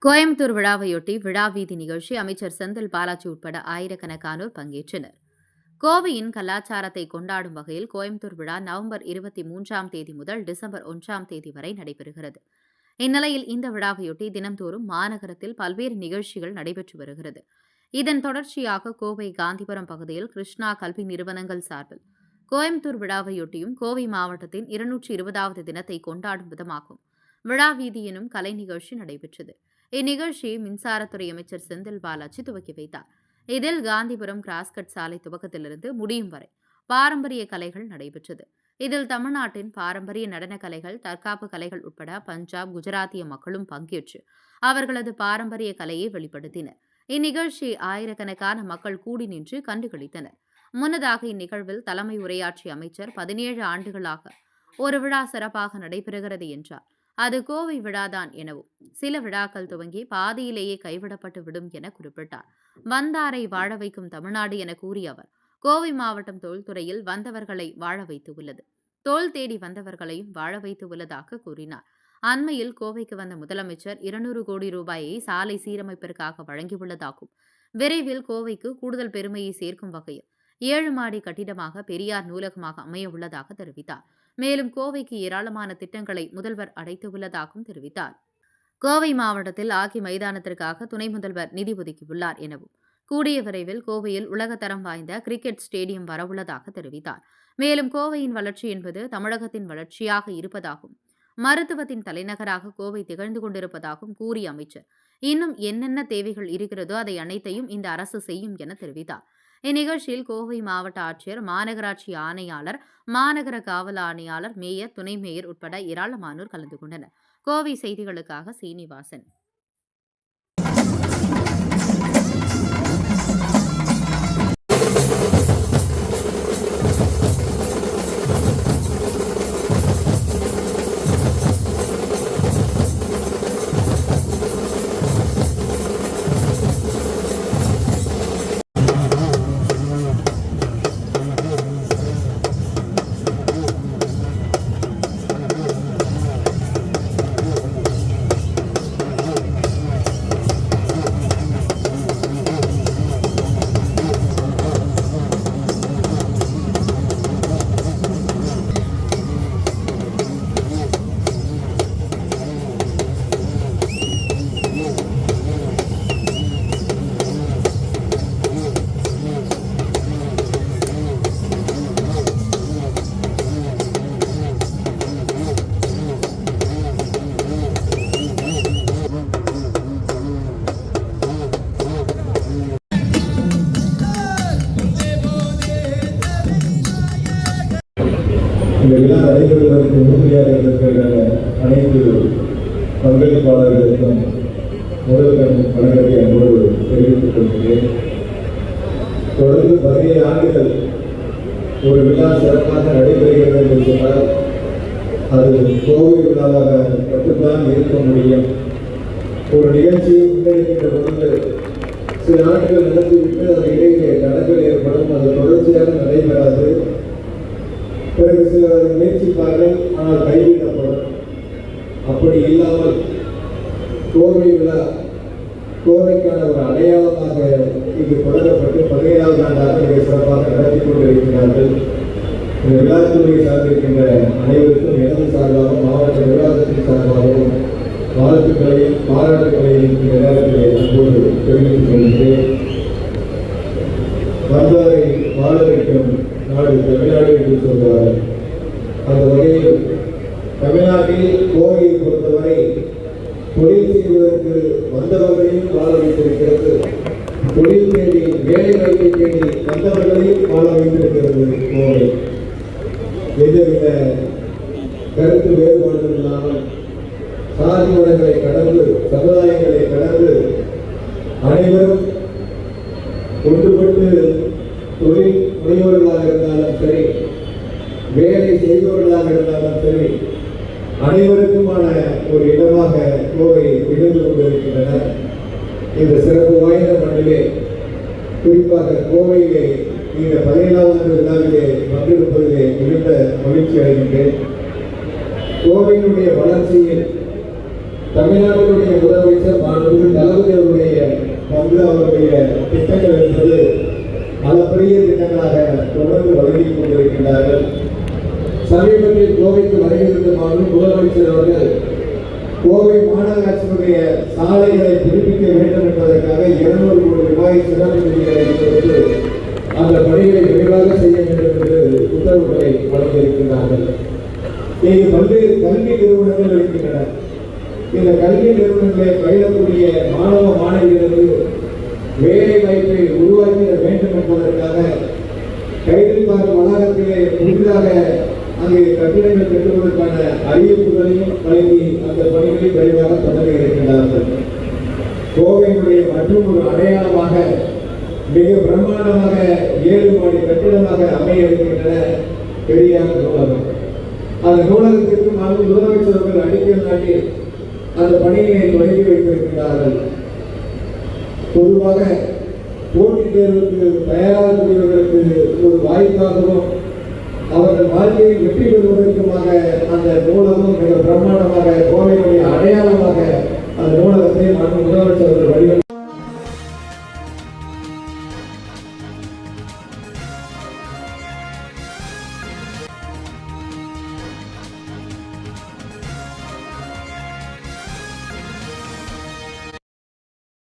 கோயம்புத்தூர் விழாவையொட்டி விழாவீதி நிகழ்ச்சி அமைச்சர் செந்தில் பாலாஜி உட்பட ஆயிரக்கணக்கானோர் பங்கேற்றனர். கோவையின் கலாச்சாரத்தை கொண்டாடும் வகையில் கோயம்புத்தூர் விழா நவம்பர் 23ஆம் தேதி முதல் டிசம்பர் 1ஆம் தேதி வரை நடைபெறுகிறது. இந்நிலையில் இந்த விழாவையொட்டி தினம்தோறும் மாநகரத்தில் பல்வேறு நிகழ்ச்சிகள் நடைபெற்று வருகிறது. இதன் தொடர்ச்சியாக கோவை காந்திபுரம் பகுதியில் கிருஷ்ணா கல்வி நிறுவனங்கள் சார்பில் கோயம்புத்தூர் விழாவையொட்டியும் கோவை மாவட்டத்தின் 220வது தினத்தை கொண்டாடும் விதமாகவும் விழாவீதி எனும் கலை நிகழ்ச்சி நடைபெற்றது. இந்நிகழ்ச்சியை மின்சாரத்துறை அமைச்சர் செந்தில் பாலாஜி துவக்கி வைத்தார். இதில் காந்திபுரம் கிராஸ்கட் சாலை துவக்கத்திலிருந்து முடியும் வரை பாரம்பரிய கலைகள் நடைபெற்றது. இதில் தமிழ்நாட்டின் பாரம்பரிய நடன கலைகள், தற்காப்பு கலைகள் உட்பட பஞ்சாப், குஜராத்திய மக்களும் பங்கேற்று அவர்களது பாரம்பரிய கலையை வெளிப்படுத்தினர். இந்நிகழ்ச்சியை ஆயிரக்கணக்கான மக்கள் கூடி நின்று கண்டுகளித்தனர். முன்னதாக இந்நிகழ்வில் தலைமை உரையாற்றிய அமைச்சர் 17 ஆண்டுகளாக ஒரு விழா சிறப்பாக நடைபெறுகிறது என்றார். அது கோவை விழாதான் எனவும் சில விழாக்கள் துவங்கி பாதியிலேயே கைவிடப்பட்டு விடும் என குறிப்பிட்டார். வந்தாரை வாழ வைக்கும் தமிழ்நாடு என கூறிய அவர், கோவை மாவட்டம் தொழில்துறையில் வந்தவர்களை வாழ வைத்து உள்ளது, தோல் தேடி வந்தவர்களையும் வாழ வைத்து உள்ளதாக கூறினார். அண்மையில் கோவைக்கு வந்த முதலமைச்சர் 200 கோடி ரூபாயை சாலை சீரமைப்பிற்காக வழங்கியுள்ளதாகவும் விரைவில் கோவைக்கு கூடுதல் பெருமையை சேர்க்கும் வகையில் 7 மாடி கட்டிடமாக பெரியார் நூலகமாக அமைய உள்ளதாக தெரிவித்தார். மேலும் கோவைக்கு ஏராளமான திட்டங்களை முதல்வர் அடைத்துள்ளதாகவும் தெரிவித்தார். கோவை மாவட்டத்தில் ஆக்கி மைதானத்திற்காக துணை முதல்வர் நிதி ஒதுக்கியுள்ளார் எனவும் கூடிய விரைவில் கோவையில் உலகத்தரம் வாய்ந்த கிரிக்கெட் ஸ்டேடியம் வரவுள்ளதாக தெரிவித்தார். மேலும் கோவையின் வளர்ச்சி என்பது தமிழகத்தின் வளர்ச்சியாக இருப்பதாகவும் மருத்துவத்தின் தலைநகராக கோவை திகழ்ந்து கொண்டிருப்பதாகவும் கூறிய அமைச்சர், இன்னும் என்னென்ன தேவைகள் இருக்கிறதோ அதை அனைத்தையும் இந்த அரசு செய்யும் என தெரிவித்தார். இந்நிகழ்ச்சியில் கோவை மாவட்ட ஆட்சியர், மாநகராட்சி ஆணையாளர், மாநகர காவல் ஆணையாளர், மேயர், துணை மேயர் உட்பட ஏராளமானோர் கலந்து கொண்டனர். கோவை செய்திகளுக்காக சீனிவாசன். இந்த விழா நடைபெறுவதற்கு உறுதியாக இருக்கின்ற அனைத்து பங்களிப்பாளர்களுக்கும் முதல் வணக்கத்தை அன்போடு தெரிவித்துக் கொள்கிறேன். தொடர்ந்து 17 ஆண்டுகள் ஒரு விழா சிறப்பாக நடைபெறுகிறது என்று சொன்னால் அது கோவை விழாவாக மட்டும்தான் இருக்க முடியும். ஒரு நிகழ்ச்சியை முன்னெடுக்கின்ற பொழுது சில ஆண்டுகள் நடத்திவிட்டு அது இடையிலே தடங்கள் ஏற்படும், அது தொடர்ச்சியாக நடைபெறாது. பிறகு சிலர் முயற்சிப்பார்கள், ஆனால் கைவிடப்படும். அப்படி இல்லாமல் கோவை விழா கோவைக்கான ஒரு அடையாளமாக இது தொடரப்பட்டு 17வது ஆண்டாக மிக சிறப்பாக நடத்தி கொண்டிருக்கிறார்கள். இந்த விழாத்துறையை சார்ந்திருக்கின்ற அனைவருக்கும் எனது சார்பாகவும் மாவட்ட நிர்வாகத்தின் சார்பாகவும் வாழ்த்துக்களையும் பாராட்டுகளையும் இந்த நேரத்தில் அன்போடு தெரிவித்துக் கொள்கிறேன். வந்தாரை வாழ வைக்கும் நாடு தமிழ்நாடு என்று சொல்வார். அந்த வகையில் தமிழ்நாட்டில் கோவையை பொறுத்தவரை தொழில் செய்வதற்கு வந்தவர்களையும் வாழ வைத்திருக்கிறது, தொழில் தேடி வேலை வாய்ப்பை தேடி வந்தவர்களையும் வாழ வைத்திருக்கிறது கோவை. எந்தவித கருத்து வேறுபாடுகள் இல்லாமல் சாதி மதங்களை கடந்து, சமுதாயங்களை கடந்து அனைவரும் ஒன்றுபட்டு தொழில் முனைவோர்களாக இருந்தாலும் சரி, வேலை செய்பவர்களாக இருந்தாலும் சரி, அனைவருக்குமான ஒரு இடமாக கோவை திகழ்ந்து கொண்டிருக்கின்றன. இந்த சிறப்பு வாய்ந்த மண்ணிலே, குறிப்பாக கோவையிலே இந்த 17வது விழாவிலே வந்திருப்பதிலே மிகுந்த மகிழ்ச்சி அடைகின்றேன். கோவையினுடைய வளர்ச்சியில் தமிழ்நாட்டினுடைய முதலமைச்சர் மாண்புமிகு தளபதி அவருடைய பங்கு அவருடைய திட்டங்கள் என்பது அளப்பரிய திட்டங்களாக தொடர்ந்து வழங்கிக் கொண்டிருக்கின்றார்கள். சமீபத்தில் கோவைக்கு வருகிறது மாண்புமிகு முதலமைச்சர் அவர்கள் கோவை மாநகராட்சியினுடைய சாலைகளை புதுப்பிக்க வேண்டும் என்பதற்காக 200 கோடி ரூபாய் சிறப்பு நிதிகளை கொடுத்து அந்த பணிகளை விரைவாக செய்ய வேண்டும் என்று உத்தரவுகளை வழங்கியிருக்கிறார்கள். இங்கு பல்வேறு கல்வி நிறுவனங்கள் இருக்கின்றன. இந்த கல்வி நிறுவனங்களில் பயிலக்கூடிய மாணவ மாணவியர்களுக்கு வேலை வாய்ப்பை உருவாக்கிட வேண்டும் என்பதற்காக கைதிப்பார் வளாகத்திலே புதிதாக அங்கே கட்டிடங்கள் கட்டுவதற்கான அறிவிப்புகளையும் வழங்கி அந்த பணிகளை விரைவாக தொடங்க இருக்கின்றார்கள். கோவையினுடைய மற்றும் ஒரு அடையாளமாக மிக பிரம்மாண்டமாக 7 மாடி கட்டிடமாக அமைய இருக்கின்றன பெரியார் நூலகம். அந்த நூலகத்திற்கு முதலமைச்சர் அவர்கள் அடிக்கல் நாட்டி அந்த பணியை தொடங்கி வைத்திருக்கிறார்கள். பொதுவாக போட்டித் தேர்வுக்கு தயாராகக்கூடியவர்களுக்கு ஒரு வாய்ப்பாகவும் அவர்கள் வாழ்க்கையில் வெற்றி பெறுவதற்குமாக அந்த நூலகம் மிக பிரம்மாண்டமாக கோவையுடைய அடையாளமாக அந்த நூலகத்தை முதலமைச்சர் அவர்கள் வடிவம்